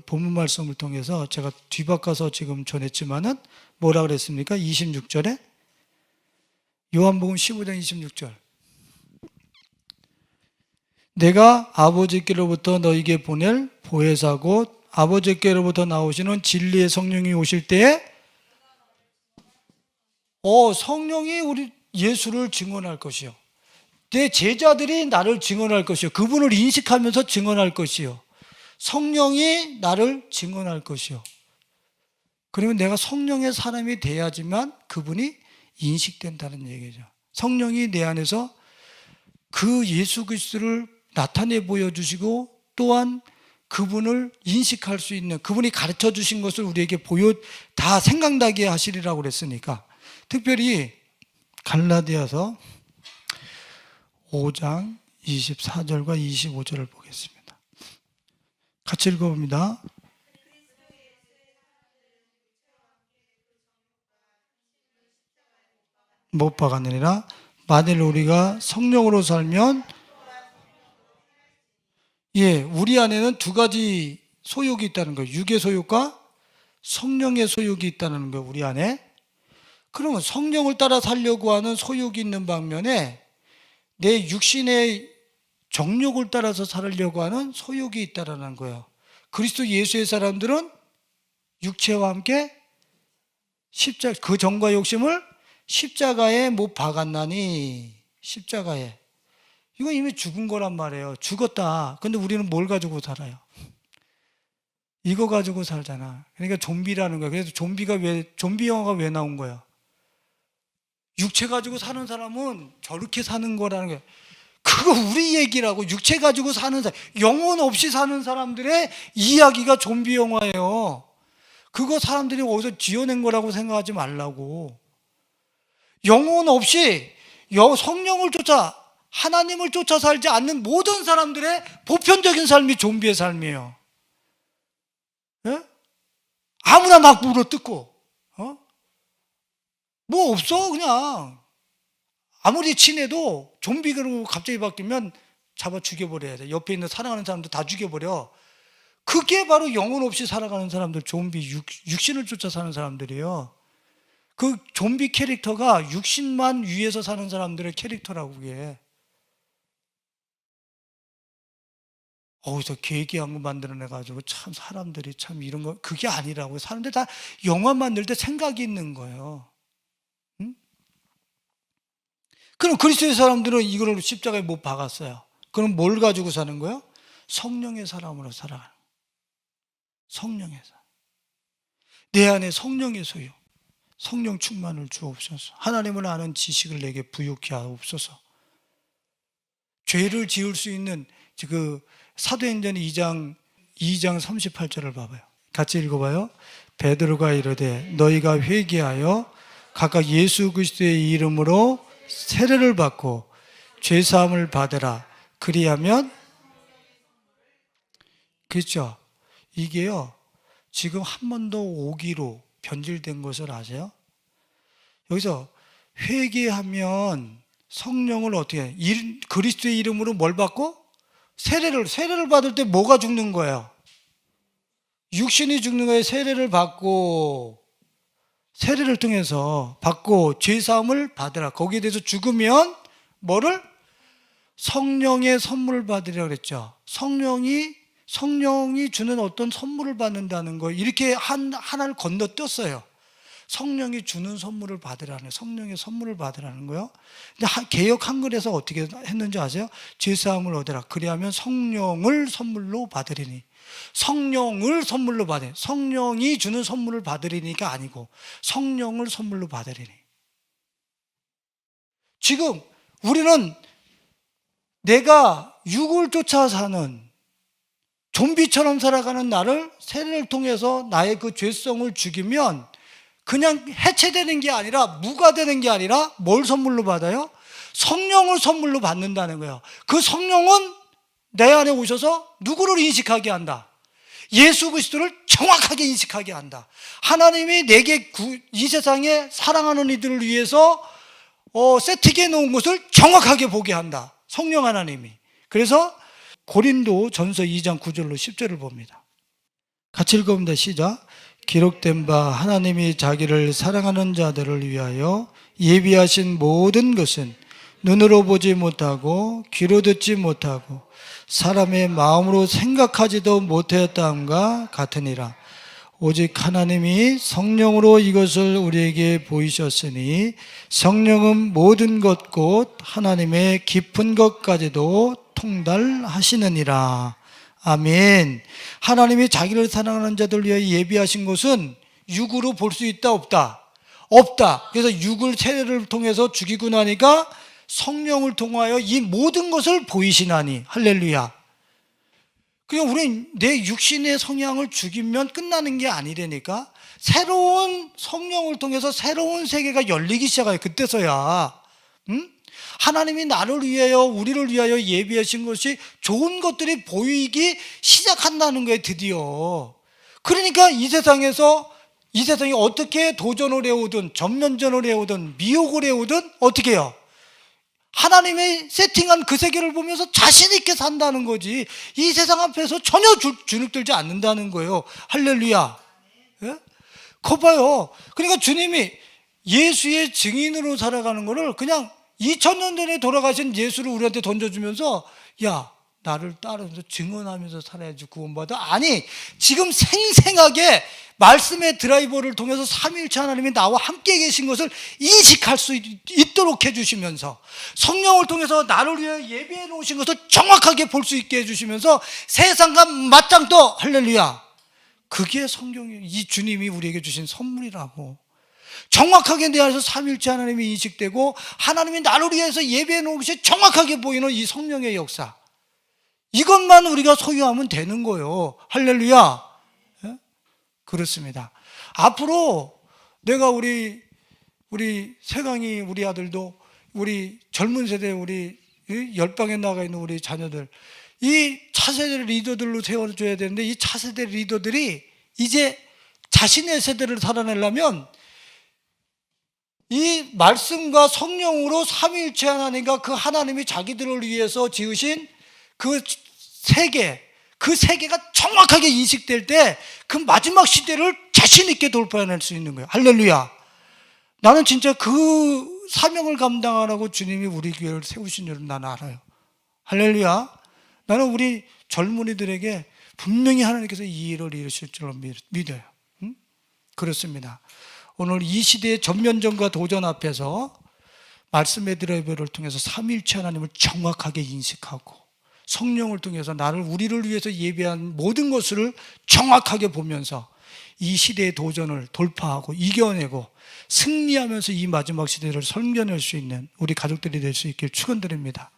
본문 말씀을 통해서 제가 뒤바꿔서 지금 전했지만은 뭐라 그랬습니까? 26절에 요한복음 15장 26절. 내가 아버지께로부터 너희에게 보낼 보혜사고 아버지께로부터 나오시는 진리의 성령이 오실 때에 성령이 우리 예수를 증언할 것이요. 내 제자들이 나를 증언할 것이요. 그분을 인식하면서 증언할 것이요. 성령이 나를 증언할 것이요. 그러면 내가 성령의 사람이 돼야지만 그분이 인식된다는 얘기죠. 성령이 내 안에서 그 예수 그리스도를 나타내 보여주시고 또한 그분을 인식할 수 있는, 그분이 가르쳐 주신 것을 우리에게 다 생각나게 하시리라고 그랬으니까, 특별히 갈라디아서 5장 24절과 25절을 보겠습니다. 같이 읽어봅니다. 못 박았느니라. 만일 우리가 성령으로 살면, 우리 안에는 두 가지 소욕이 있다는 거예요. 육의 소욕과 성령의 소욕이 있다는 거예요, 우리 안에. 그러면 성령을 따라 살려고 하는 소욕이 있는 반면에 내 육신의 정욕을 따라서 살려고 하는 소욕이 있다는 거예요. 그리스도 예수의 사람들은 육체와 함께 그 정과 욕심을 십자가에 못 박았나니. 십자가에. 이건 이미 죽은 거란 말이에요. 죽었다. 근데 우리는 뭘 가지고 살아요? 이거 가지고 살잖아. 그러니까 좀비라는 거야. 그래서 좀비 영화가 왜 나온 거야? 육체 가지고 사는 사람은 저렇게 사는 거라는 거야. 그거 우리 얘기라고. 육체 가지고 사는 사람, 영혼 없이 사는 사람들의 이야기가 좀비 영화예요. 그거 사람들이 어디서 지어낸 거라고 생각하지 말라고. 영혼 없이 성령을 쫓아, 하나님을 쫓아 살지 않는 모든 사람들의 보편적인 삶이 좀비의 삶이에요. 예? 아무나 막 물어뜯고, 뭐 없어, 그냥. 아무리 친해도 좀비로 갑자기 바뀌면 잡아 죽여버려야 돼. 옆에 있는 사랑하는 사람들 다 죽여버려. 그게 바로 영혼 없이 살아가는 사람들, 좀비, 육신을 쫓아 사는 사람들이에요. 그 좀비 캐릭터가 육신만 위해서 사는 사람들의 캐릭터라고. 그게 어디서 계기한 거 만들어내가지고 참 사람들이 참 이런 거, 그게 아니라고. 사람들 다 영화 만들 때 생각이 있는 거예요. 응? 그럼 그리스도의 사람들은 이거를 십자가에 못 박았어요. 그럼 뭘 가지고 사는 거예요? 성령의 사람으로 살아가는 거예요. 성령의 사람. 내 안에 성령의 소유, 성령 충만을 주옵소서. 하나님을 아는 지식을 내게 부요케 하옵소서. 죄를 지을 수 있는 그 사도행전 2장 38절을 봐봐요. 같이 읽어봐요. 베드로가 이르되 너희가 회개하여 각각 예수 그리스도의 이름으로 세례를 받고 죄 사함을 받으라. 그리하면, 그렇죠. 이게요, 지금 한 번 더 오기로 변질된 것을 아세요? 여기서 회개하면 성령을 어떻게 해? 그리스도의 이름으로 뭘 받고? 세례를 받을 때 뭐가 죽는 거예요? 육신이 죽는 거예요. 세례를 받고, 세례를 통해서 받고 죄사함을 받으라. 거기에 대해서 죽으면 뭐를? 성령의 선물을 받으리라 그랬죠. 성령이 주는 어떤 선물을 받는다는 거, 이렇게 하나를 건너뛰었어요. 성령이 주는 선물을 받으라는, 성령의 선물을 받으라는 거요. 근데 개역 한글에서 어떻게 했는지 아세요? 죄사함을 얻으라. 그리하면 성령을 선물로 받으리니. 성령을 선물로 받으니. 성령이 주는 선물을 받으리니가 아니고 성령을 선물로 받으리니. 지금 우리는 내가 육을 쫓아 사는 좀비처럼 살아가는 나를 세례를 통해서 나의 그 죄성을 죽이면 그냥 해체되는 게 아니라, 무가되는 게 아니라 뭘 선물로 받아요? 성령을 선물로 받는다는 거예요. 그 성령은 내 안에 오셔서 누구를 인식하게 한다? 예수 그리스도를 정확하게 인식하게 한다. 하나님이 내게 이 세상에 사랑하는 이들을 위해서 세팅해 놓은 것을 정확하게 보게 한다. 성령 하나님이. 그래서 고린도 전서 2장 9절로 10절을 봅니다. 같이 읽어봅니다. 시작. 기록된 바 하나님이 자기를 사랑하는 자들을 위하여 예비하신 모든 것은 눈으로 보지 못하고 귀로 듣지 못하고 사람의 마음으로 생각하지도 못하였다함과 같으니라. 오직 하나님이 성령으로 이것을 우리에게 보이셨으니 성령은 모든 것 곧 하나님의 깊은 것까지도 통달하시느니라. 아멘. 하나님이 자기를 사랑하는 자들 위하여 예비하신 것은 육으로 볼 수 있다 없다? 없다. 그래서 육을 세례를 통해서 죽이고 나니까 성령을 통하여 이 모든 것을 보이시나니. 할렐루야. 그냥 우리 내 육신의 성향을 죽이면 끝나는 게 아니라니까. 새로운 성령을 통해서 새로운 세계가 열리기 시작해요. 그때서야. 하나님이 나를 위하여, 우리를 위하여 예비하신 것이 좋은 것들이 보이기 시작한다는 거예요, 드디어. 그러니까 이 세상이 어떻게 도전을 해오든, 전면전을 해오든, 미혹을 해오든, 어떻게 해요? 하나님의 세팅한 그 세계를 보면서 자신있게 산다는 거지. 이 세상 앞에서 전혀 주눅들지 않는다는 거예요. 할렐루야. 예? 거 봐요. 그러니까 주님이 예수의 증인으로 살아가는 거를 그냥 2000년 전에 돌아가신 예수를 우리한테 던져주면서, 야, 나를 따르면서 증언하면서 살아야지 구원받아. 아니, 지금 생생하게 말씀의 드라이버를 통해서 삼위일체 하나님이 나와 함께 계신 것을 인식할 수 있도록 해주시면서, 성령을 통해서 나를 위해 예비해 놓으신 것을 정확하게 볼 수 있게 해주시면서 세상과 맞짱 떠. 할렐루야. 그게 성경이, 이 주님이 우리에게 주신 선물이라고. 정확하게 내 안에서 삼위일체 하나님이 인식되고 하나님이 나를 위해서 예비해 놓은 것이 정확하게 보이는 이 성령의 역사, 이것만 우리가 소유하면 되는 거예요. 할렐루야. 예? 그렇습니다. 앞으로 내가 우리 세강이, 우리 아들도, 우리 젊은 세대, 우리 열방에 나가 있는 우리 자녀들, 이 차세대 리더들로 세워줘야 되는데, 이 차세대 리더들이 이제 자신의 세대를 살아내려면 이 말씀과 성령으로 삼위일체 하나님과 그 하나님이 자기들을 위해서 지으신 그 세계가 정확하게 인식될 때 그 마지막 시대를 자신 있게 돌파해낼 수 있는 거예요. 할렐루야. 나는 진짜 그 사명을 감당하라고 주님이 우리 교회를 세우신 줄은 나는 알아요. 할렐루야. 나는 우리 젊은이들에게 분명히 하나님께서 이 일을 이루실 줄로 믿어요. 그렇습니다. 오늘 이 시대의 전면전과 도전 앞에서 말씀의 드라이버를 통해서 삼위일체 하나님을 정확하게 인식하고 성령을 통해서 우리를 위해서 예비한 모든 것을 정확하게 보면서 이 시대의 도전을 돌파하고 이겨내고 승리하면서 이 마지막 시대를 섬겨낼 수 있는 우리 가족들이 될 수 있길 축원드립니다.